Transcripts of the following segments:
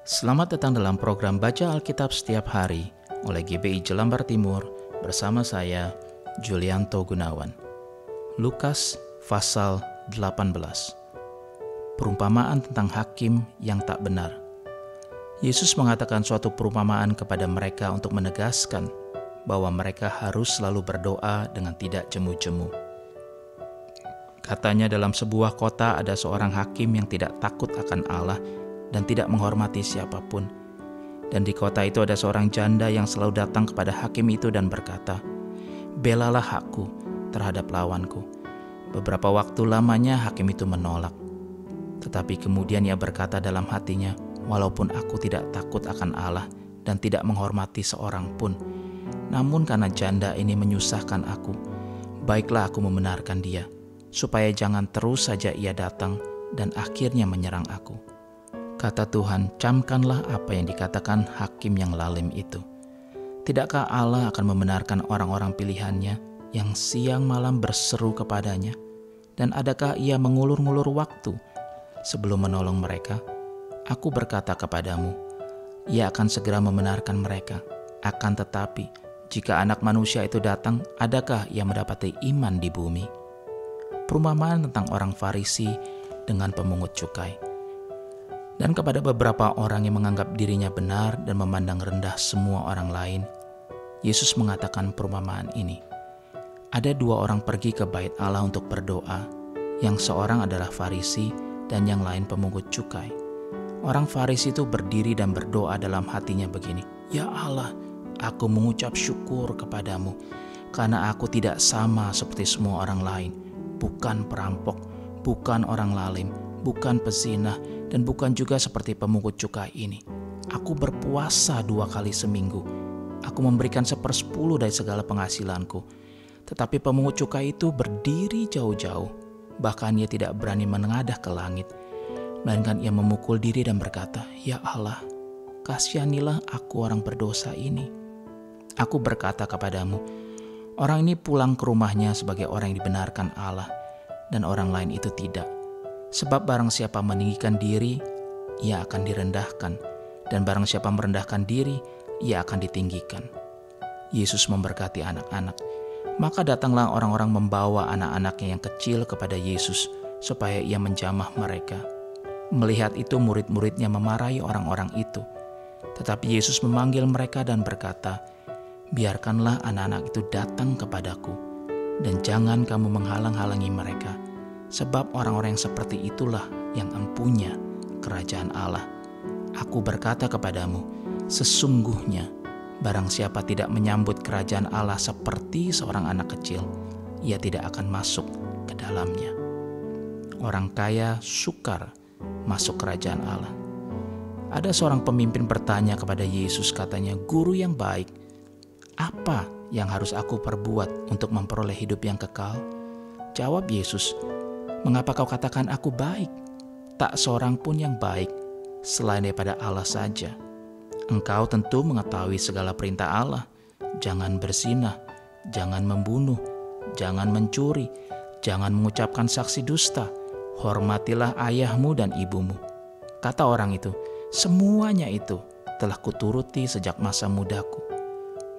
Selamat datang dalam program Baca Alkitab Setiap Hari oleh GBI Jelambar Timur bersama saya, Julianto Gunawan. Lukas pasal 18. Perumpamaan tentang hakim yang tak benar. Yesus mengatakan suatu perumpamaan kepada mereka untuk menegaskan bahwa mereka harus selalu berdoa dengan tidak jemu-jemu. Katanya, dalam sebuah kota ada seorang hakim yang tidak takut akan Allah dan tidak menghormati siapapun. Dan di kota itu ada seorang janda yang selalu datang kepada hakim itu dan berkata, "Belalah hakku terhadap lawanku." Beberapa waktu lamanya hakim itu menolak. Tetapi kemudian ia berkata dalam hatinya, "Walaupun aku tidak takut akan Allah dan tidak menghormati seorang pun, namun karena janda ini menyusahkan aku, baiklah aku membenarkan dia, supaya jangan terus saja ia datang dan akhirnya menyerang aku." Kata Tuhan, camkanlah apa yang dikatakan hakim yang lalim itu. Tidakkah Allah akan membenarkan orang-orang pilihannya yang siang malam berseru kepadanya? Dan adakah ia mengulur-ngulur waktu sebelum menolong mereka? Aku berkata kepadamu, ia akan segera membenarkan mereka. Akan tetapi, jika Anak Manusia itu datang, adakah ia mendapati iman di bumi? Perumpamaan tentang orang Farisi dengan pemungut cukai. Dan kepada beberapa orang yang menganggap dirinya benar dan memandang rendah semua orang lain, Yesus mengatakan perumpamaan ini. Ada dua orang pergi ke bait Allah untuk berdoa, yang seorang adalah Farisi dan yang lain pemungut cukai. Orang Farisi itu berdiri dan berdoa dalam hatinya begini, "Ya Allah, aku mengucap syukur kepadamu, karena aku tidak sama seperti semua orang lain, bukan perampok, bukan orang lalim, bukan pezina, dan bukan juga seperti pemungut cukai ini. Aku berpuasa 2 kali seminggu. Aku memberikan 1/10 dari segala penghasilanku." Tetapi pemungut cukai itu berdiri jauh-jauh. Bahkan ia tidak berani menengadah ke langit. Melainkan ia memukul diri dan berkata, "Ya Allah, kasihanilah aku orang berdosa ini." Aku berkata kepadamu, orang ini pulang ke rumahnya sebagai orang yang dibenarkan Allah, dan orang lain itu tidak. Sebab barang siapa meninggikan diri, ia akan direndahkan, dan barang siapa merendahkan diri, ia akan ditinggikan. Yesus memberkati anak-anak. Maka datanglah orang-orang membawa anak-anaknya yang kecil kepada Yesus, supaya ia menjamah mereka. Melihat itu, murid-muridnya memarahi orang-orang itu. Tetapi Yesus memanggil mereka dan berkata, "Biarkanlah anak-anak itu datang kepadaku, dan jangan kamu menghalang-halangi mereka. Sebab orang-orang yang seperti itulah yang empunya kerajaan Allah. Aku berkata kepadamu, sesungguhnya barang siapa tidak menyambut kerajaan Allah seperti seorang anak kecil, ia tidak akan masuk ke dalamnya." Orang kaya sukar masuk kerajaan Allah. Ada seorang pemimpin bertanya kepada Yesus, katanya, "Guru yang baik, apa yang harus aku perbuat untuk memperoleh hidup yang kekal?" Jawab Yesus, "Mengapa kau katakan aku baik? Tak seorang pun yang baik selain daripada Allah saja. Engkau tentu mengetahui segala perintah Allah. Jangan berzinah, jangan membunuh, jangan mencuri, jangan mengucapkan saksi dusta, hormatilah ayahmu dan ibumu." Kata orang itu, "Semuanya itu telah kuturuti sejak masa mudaku."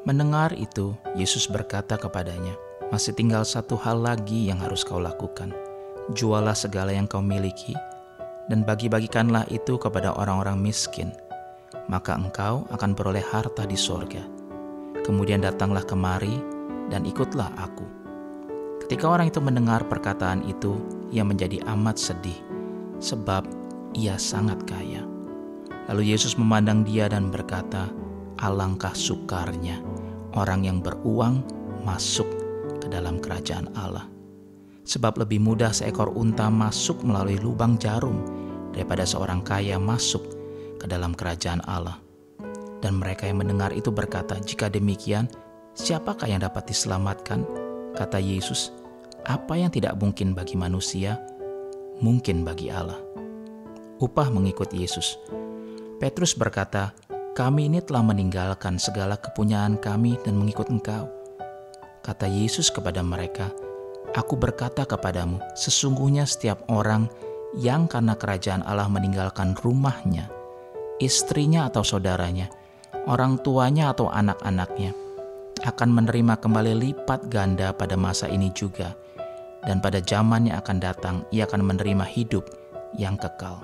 Mendengar itu, Yesus berkata kepadanya, "Masih tinggal satu hal lagi yang harus kau lakukan. Jualah segala yang kau miliki, dan bagi-bagikanlah itu kepada orang-orang miskin. Maka engkau akan beroleh harta di sorga. Kemudian datanglah kemari dan ikutlah aku." Ketika orang itu mendengar perkataan itu, ia menjadi amat sedih, sebab ia sangat kaya. Lalu Yesus memandang dia dan berkata, "Alangkah sukarnya orang yang beruang masuk ke dalam kerajaan Allah. Sebab lebih mudah seekor unta masuk melalui lubang jarum daripada seorang kaya masuk ke dalam kerajaan Allah." Dan mereka yang mendengar itu berkata, "Jika demikian, siapakah yang dapat diselamatkan?" Kata Yesus, "Apa yang tidak mungkin bagi manusia, mungkin bagi Allah." Upah mengikut Yesus. Petrus berkata, "Kami ini telah meninggalkan segala kepunyaan kami dan mengikut Engkau." Kata Yesus kepada mereka, "Aku berkata kepadamu, sesungguhnya setiap orang yang karena kerajaan Allah meninggalkan rumahnya, istrinya atau saudaranya, orang tuanya atau anak-anaknya, akan menerima kembali lipat ganda pada masa ini juga, dan pada zaman yang akan datang ia akan menerima hidup yang kekal.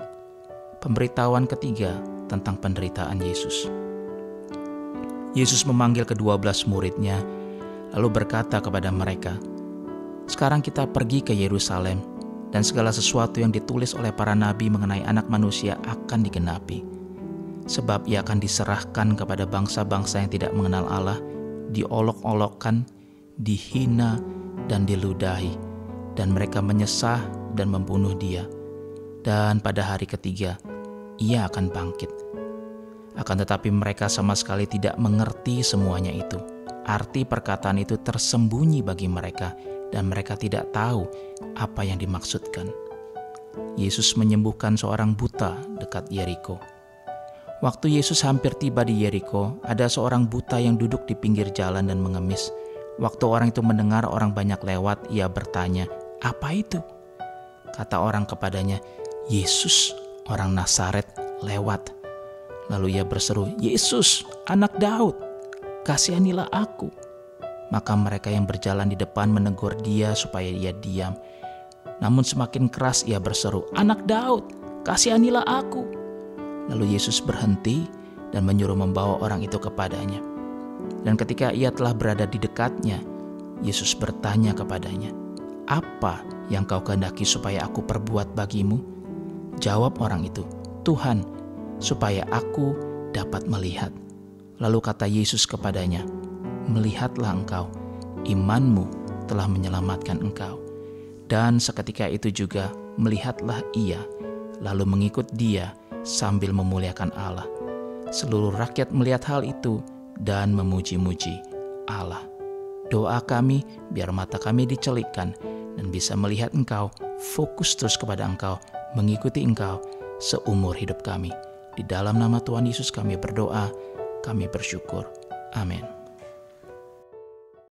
Pemberitahuan ketiga tentang penderitaan Yesus. Yesus memanggil ke-12 muridnya, lalu berkata kepada mereka, "Sekarang kita pergi ke Yerusalem, dan segala sesuatu yang ditulis oleh para nabi mengenai Anak Manusia akan digenapi. Sebab ia akan diserahkan kepada bangsa-bangsa yang tidak mengenal Allah, diolok-olokkan, dihina, dan diludahi, dan mereka menyesah dan membunuh dia. Dan pada hari ketiga, ia akan bangkit." Akan tetapi mereka sama sekali tidak mengerti semuanya itu. Arti perkataan itu tersembunyi bagi mereka, dan mereka tidak tahu apa yang dimaksudkan. Yesus menyembuhkan seorang buta dekat Yeriko. Waktu Yesus hampir tiba di Yeriko, ada seorang buta yang duduk di pinggir jalan dan mengemis. Waktu orang itu mendengar orang banyak lewat, ia bertanya, "Apa itu?" Kata orang kepadanya, "Yesus, orang Nazaret, lewat." Lalu ia berseru, "Yesus, anak Daud, kasihanilah aku." Maka mereka yang berjalan di depan menegur dia supaya ia diam. Namun semakin keras ia berseru, "Anak Daud, kasihanilah aku." Lalu Yesus berhenti dan menyuruh membawa orang itu kepadanya. Dan ketika ia telah berada di dekatnya, Yesus bertanya kepadanya, "Apa yang kau kehendaki supaya aku perbuat bagimu?" Jawab orang itu, "Tuhan, supaya aku dapat melihat." Lalu kata Yesus kepadanya, "Melihatlah engkau, imanmu telah menyelamatkan engkau." Dan seketika itu juga melihatlah ia, lalu mengikut dia sambil memuliakan Allah. Seluruh rakyat melihat hal itu dan memuji-muji Allah. Doa kami biar mata kami dicelikkan dan bisa melihat engkau, fokus terus kepada engkau, mengikuti engkau seumur hidup kami. Di dalam nama Tuhan Yesus kami berdoa, kami bersyukur. Amin.